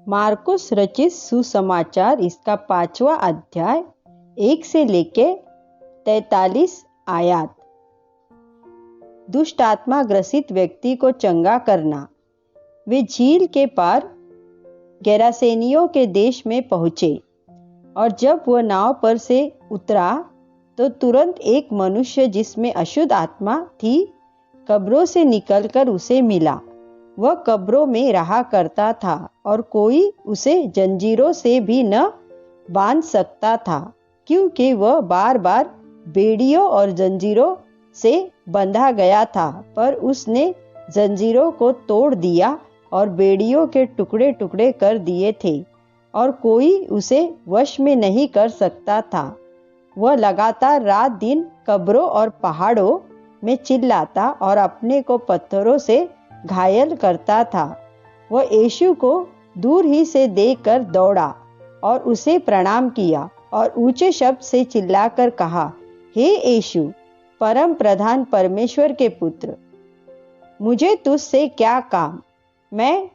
मार्कुस रचित सुसमाचार इसका 5वां अध्याय 1 से लेके 43 आयत। दुष्ट आत्मा ग्रसित व्यक्ति को चंगा करना। वे झील के पार गेरासेनियों के देश में पहुंचे और जब वह नाव पर से उतरा तो तुरंत एक मनुष्य जिसमें अशुद्ध आत्मा थी कब्रों से निकलकर उसे मिला। वह कब्रों में रहा करता था और कोई उसे जंजीरों से भी न बांध सकता था, क्योंकि वह बार बार बेड़ियों और जंजीरों से बंधा गया था। पर उसने जंजीरों को तोड़ दिया और बेड़ियों के टुकड़े टुकड़े कर दिए थे और कोई उसे वश में नहीं कर सकता था। वह लगातार रात दिन कब्रों और पहाड़ों में चिल्लाता और अपने को पत्थरों से घायल करता था। वह यीशु को दूर ही से देखकर दौड़ा और उसे प्रणाम किया और ऊंचे शब्द से चिल्लाकर कहा, हे यीशु, परम प्रधान परमेश्वर के पुत्र, मुझे तुझसे क्या काम? मैं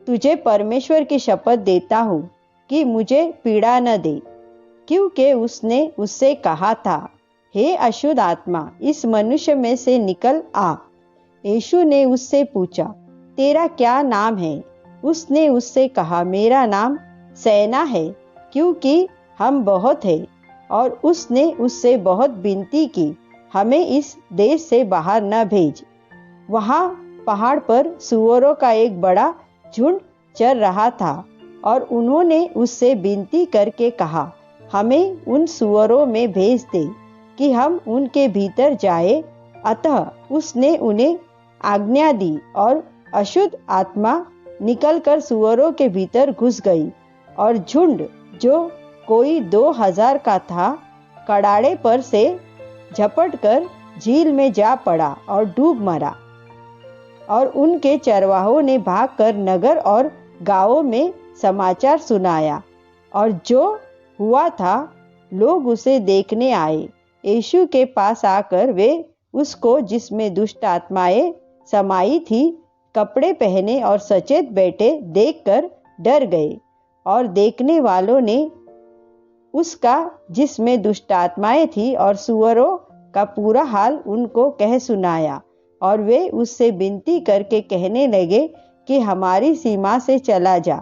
तुझे परमेश्वर की शपथ देता हूँ कि मुझे पीड़ा न दे। क्योंकि उसने उससे कहा था, हे अशुद्ध आत्मा, इस मनुष्य में से निकल आ। यीशु ने उससे पूछा, तेरा क्या नाम है? उसने उससे कहा, मेरा नाम सेना है, क्योंकि हम बहुत हैं। और उसने उससे बहुत विनती की, हमें इस देश से बाहर न भेज। वहाँ पहाड़ पर सूअरों का एक बड़ा झुंड चर रहा था और उन्होंने उससे विनती करके कहा, हमें उन सूअरों में भेज दे कि हम उनके भीतर जाए। अतः उसने उन्हें आज्ञा दी और अशुद्ध आत्मा निकलकर सूअरों के भीतर घुस गई और झुंड, जो कोई 2000 का था, कड़ाड़े पर से झपटकर झील में जा पड़ा और डूब मरा। और उनके चरवाहों ने भागकर नगर और गांवों में समाचार सुनाया और जो हुआ था लोग उसे देखने आए। यीशु के पास आकर वे उसको, जिसमें दुष्ट आत्माएं समाई थी, कपड़े पहने और सचेत बैठे देखकर डर गए। और देखने वालों ने उसका, जिसमें दुष्ट आत्माएं थी, और सूअरों का पूरा हाल उनको कह सुनाया। और वे उससे विनती करके कहने लगे कि हमारी सीमा से चला जा।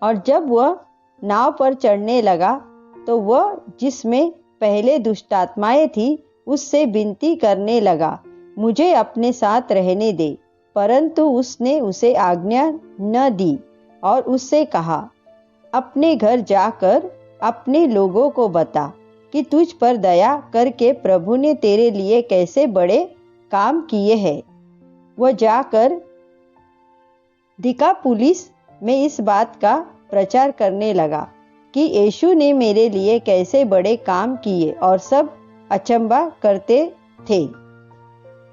और जब वह नाव पर चढ़ने लगा तो वह, जिसमें पहले दुष्टात्माएं थी, उससे विनती करने लगा, मुझे अपने साथ रहने दे। परंतु उसने उसे आज्ञा न दी और उससे कहा, अपने घर जाकर अपने लोगों को बता कि तुझ पर दया करके प्रभु ने तेरे लिए कैसे बड़े काम किए हैं। वह जाकर दिकापुलिस में इस बात का प्रचार करने लगा कि यीशु ने मेरे लिए कैसे बड़े काम किए, और सब अचंभा करते थे।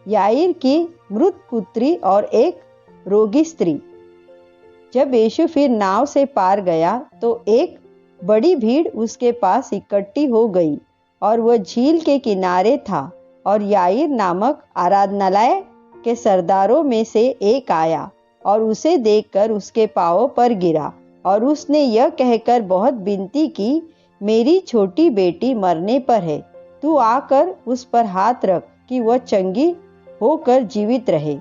याईर की मृत पुत्री और एक रोगी स्त्री। जब यीशु फिर नाव से पार गया तो एक बड़ी भीड़ उसके पास इकट्ठी हो गई और वह झील के किनारे था। और याईर नामक आराधनालय के सरदारों में से एक आया और उसे देखकर उसके पांवों पर गिरा और उसने यह कहकर बहुत विनती की, मेरी छोटी बेटी मरने पर है, तू आकर उस पर हाथ रख कि वह चंगी होकर जीवित रहे।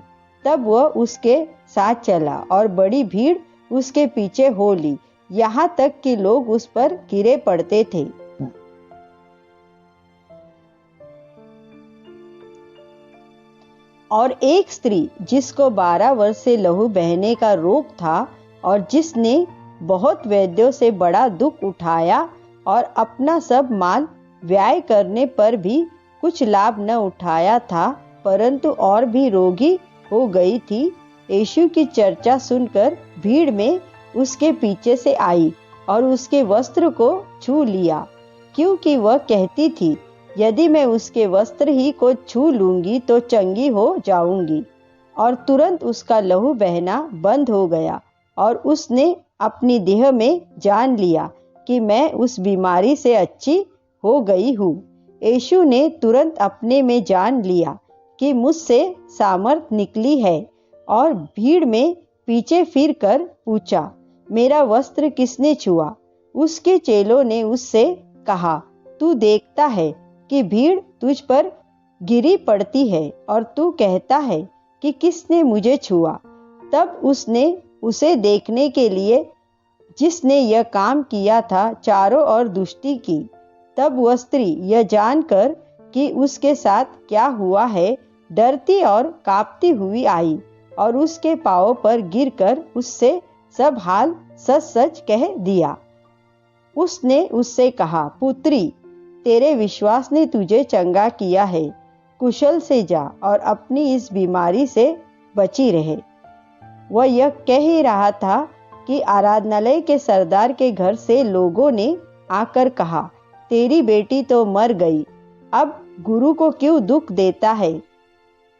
तब वह उसके साथ चला और बड़ी भीड़ उसके पीछे हो ली, यहाँ तक कि लोग उस पर गिरे पड़ते थे। और एक स्त्री, जिसको 12 वर्ष से लहू बहने का रोग था और जिसने बहुत वैद्यों से बड़ा दुख उठाया और अपना सब माल व्यय करने पर भी कुछ लाभ न उठाया था, परंतु और भी रोगी हो गई थी, यीशु की चर्चा सुनकर भीड़ में उसके पीछे से आई और उसके वस्त्र को छू लिया, क्योंकि वह कहती थी, यदि मैं उसके वस्त्र ही को छू लूंगी तो चंगी हो जाऊंगी। और तुरंत उसका लहू बहना बंद हो गया और उसने अपनी देह में जान लिया कि मैं उस बीमारी से अच्छी हो गई हूँ। यीशु ने तुरंत अपने में जान लिया कि मुझसे सामर्थ निकली है और भीड़ में पीछे फिर कर पूछा, मेरा वस्त्र किसने छुआ? उसके चेलों ने उससे कहा, तू देखता है कि भीड़ तुझ पर गिरी पड़ती है और तू कहता है कि किसने मुझे छुआ? तब उसने उसे देखने के लिए जिसने यह काम किया था चारों ओर दृष्टि की। तब वह स्त्री यह जानकर कि उसके साथ क्या हुआ है, डरती और कांपती हुई आई और उसके पांवों पर गिरकर उससे सब हाल सच सच कह दिया। उसने उससे कहा, पुत्री, तेरे विश्वास ने तुझे चंगा किया है। कुशल से जा और अपनी इस बीमारी से बची रहे। वह यह कह ही रहा था कि आराधनालय के सरदार के घर से लोगों ने आकर कहा, तेरी बेटी तो मर गई, अब गुरु को क्यों दुख देता है?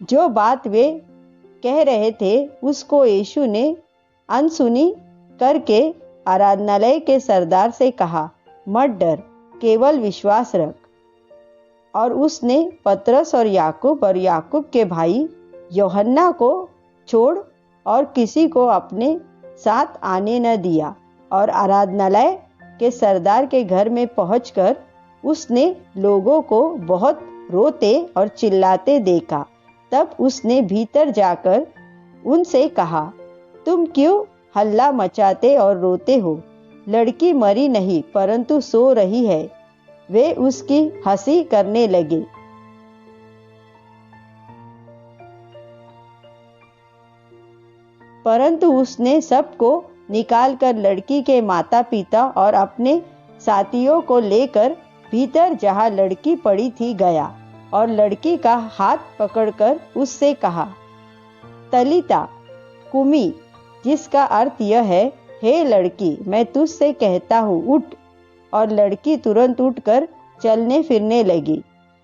जो बात वे कह रहे थे उसको यीशु ने अनसुनी करके आराधनालय के सरदार से कहा, मत डर, केवल विश्वास रख। और उसने पतरस और याकूब के भाई यूहन्ना को छोड़ और किसी को अपने साथ आने न दिया। और आराधनालय के सरदार के घर में पहुंचकर उसने लोगों को बहुत रोते और चिल्लाते देखा। तब उसने भीतर जाकर उनसे कहा, तुम क्यों हल्ला मचाते और रोते हो? लड़की मरी नहीं परंतु सो रही है। वे उसकी हंसी करने लगे। परंतु उसने सबको निकालकर लड़की के माता पिता और अपने साथियों को लेकर भीतर जहां लड़की पड़ी थी गया और लड़की का हाथ पकड़कर उससे कहा, तलीता कुमी, जिसका अर्थ यह है, हे लड़की, मैं तुझसे कहता हूँ, उठ। और लड़की तुरंत उठकर चलने फिरने लगी,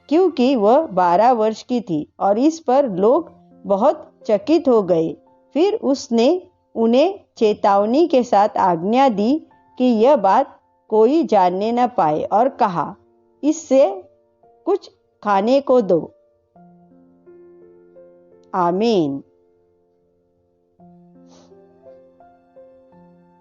क्योंकि वह 12 वर्ष की थी। और इस पर लोग बहुत चकित हो गए। फिर उसने उन्हें चेतावनी के साथ आज्ञा दी कि यह बात कोई जानने न पाए और कहा, इससे कुछ खाने को दो। आमीन।